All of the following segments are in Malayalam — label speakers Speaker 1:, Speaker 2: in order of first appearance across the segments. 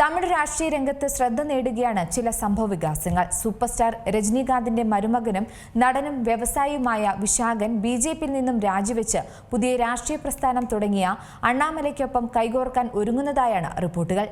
Speaker 1: തമിഴ് രാഷ്ട്രീയ രംഗത്ത് ശ്രദ്ധ നേടുകയാണ് ചില സംഭവവികാസങ്ങൾ. സൂപ്പർ സ്റ്റാർ രജനീകാന്തിന്റെ മരുമകനും നടനും വ്യവസായിയുമായ വിശാഖൻ ബിജെപിയിൽ നിന്നും രാജിവെച്ച് പുതിയ രാഷ്ട്രീയ പ്രസ്ഥാനം തുടങ്ങിയ അണ്ണാമലയ്ക്കൊപ്പം കൈകോർക്കാൻ ഒരുങ്ങുന്നതായാണ് റിപ്പോർട്ടുകൾ.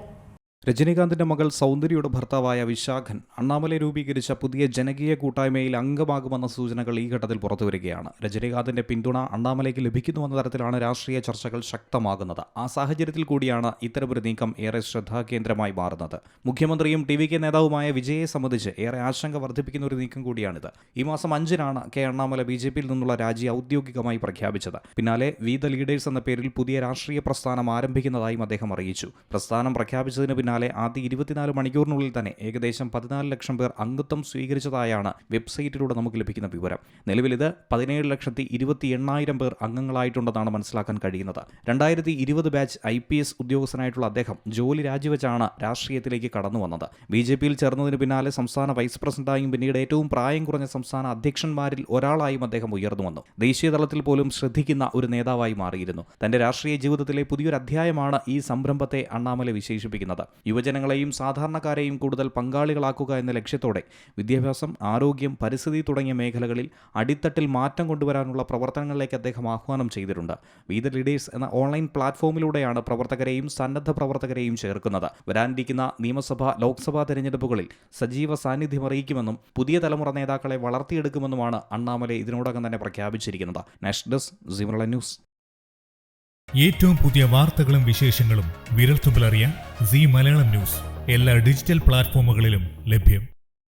Speaker 2: രജനീകാന്തിന്റെ മകൾ സൗന്ദര്യയുടെ ഭർത്താവായ വിശാഖൻ അണ്ണാമല രൂപീകരിച്ച പുതിയ ജനകീയ കൂട്ടായ്മയിൽ അംഗമാകുമെന്ന സൂചനകൾ ഈ ഘട്ടത്തിൽ പുറത്തുവരികയാണ്. രജനീകാന്തിന്റെ പിന്തുണ അണ്ണാമലയ്ക്ക് ലഭിക്കുന്നുവെന്ന തരത്തിലാണ് രാഷ്ട്രീയ ചർച്ചകൾ ശക്തമാകുന്നത്. ആ സാഹചര്യത്തിൽ കൂടിയാണ് ഇത്തരമൊരു നീക്കം ഏറെ ശ്രദ്ധാകേന്ദ്രമായി മാറുന്നത്. മുഖ്യമന്ത്രിയും ടി.വി.കെ നേതാവുമായ വിജയെ സംബന്ധിച്ച് ഏറെ ആശങ്ക വർദ്ധിപ്പിക്കുന്ന ഒരു നീക്കം കൂടിയാണിത്. ഈ മാസം 5-നാണ് കെ അണ്ണാമല ബിജെപിയിൽ നിന്നുള്ള രാജി ഔദ്യോഗികമായി പ്രഖ്യാപിച്ചത്. പിന്നാലെ വി ദ ലീഡേഴ്സ് എന്ന പേരിൽ പുതിയ രാഷ്ട്രീയ പ്രസ്ഥാനം ആരംഭിക്കുന്നതായും അദ്ദേഹം അറിയിച്ചു. പ്രസ്ഥാനം പ്രഖ്യാപിച്ചതിന് ആദ്യ 24 മണിക്കൂറിനുള്ളിൽ തന്നെ ഏകദേശം 14 ലക്ഷം പേർ അംഗത്വം സ്വീകരിച്ചതായാണ് വെബ്സൈറ്റിലൂടെ നമുക്ക് ലഭിക്കുന്ന വിവരം. നിലവിൽ ഇത് 17,28,000 പേർ അംഗങ്ങളായിട്ടുണ്ടെന്നാണ് മനസ്സിലാക്കാൻ കഴിയുന്നത്. 2020 ബാച്ച് IPS ഉദ്യോഗസ്ഥനായിട്ടുള്ള അദ്ദേഹം ജോലി രാജിവെച്ചാണ് രാഷ്ട്രീയത്തിലേക്ക് കടന്നു വന്നത്. ബിജെപിയിൽ ചേർന്നതിന് പിന്നാലെ സംസ്ഥാന വൈസ് പ്രസിഡന്റായും പിന്നീട് ഏറ്റവും പ്രായം കുറഞ്ഞ സംസ്ഥാന അധ്യക്ഷന്മാരിൽ ഒരാളായും അദ്ദേഹം ഉയർന്നു വന്നു. ദേശീയ തലത്തിൽ പോലും ശ്രദ്ധിക്കുന്ന ഒരു നേതാവായി മാറിയിരുന്നു. തന്റെ രാഷ്ട്രീയ ജീവിതത്തിലെ പുതിയൊരു അധ്യായമാണ് ഈ സംരംഭത്തെ അണ്ണാമല വിശേഷിപ്പിക്കുന്നത്. യുവജനങ്ങളെയും സാധാരണക്കാരെയും കൂടുതൽ പങ്കാളികളാക്കുക എന്ന ലക്ഷ്യത്തോടെ വിദ്യാഭ്യാസം, ആരോഗ്യം, പരിസ്ഥിതി തുടങ്ങിയ മേഖലകളിൽ അടിത്തട്ടിൽ മാറ്റം കൊണ്ടുവരാനുള്ള പ്രവർത്തനങ്ങളിലേക്ക് അദ്ദേഹം ആഹ്വാനം ചെയ്തിട്ടുണ്ട്. വി ദ ലീഡേഴ്സ് എന്ന ഓൺലൈൻ പ്ലാറ്റ്ഫോമിലൂടെയാണ് പ്രവർത്തകരെയും സന്നദ്ധ പ്രവർത്തകരെയും ചേർക്കുന്നത്. വരാനിരിക്കുന്ന നിയമസഭാ, ലോക്സഭാ തെരഞ്ഞെടുപ്പുകളിൽ സജീവ സാന്നിധ്യം അറിയിക്കുമെന്നും പുതിയ തലമുറ നേതാക്കളെ വളർത്തിയെടുക്കുമെന്നുമാണ് അണ്ണാമല ഇതിനോടകം തന്നെ പ്രഖ്യാപിച്ചിരിക്കുന്നത്. National desk, Zee Malayalam news.
Speaker 3: ഏറ്റവും പുതിയ വാർത്തകളും വിശേഷങ്ങളും വിരൽത്തുമ്പിലറിയാൻ സീ മലയാളം ന്യൂസ് എല്ലാ ഡിജിറ്റൽ പ്ലാറ്റ്ഫോമുകളിലും ലഭ്യം.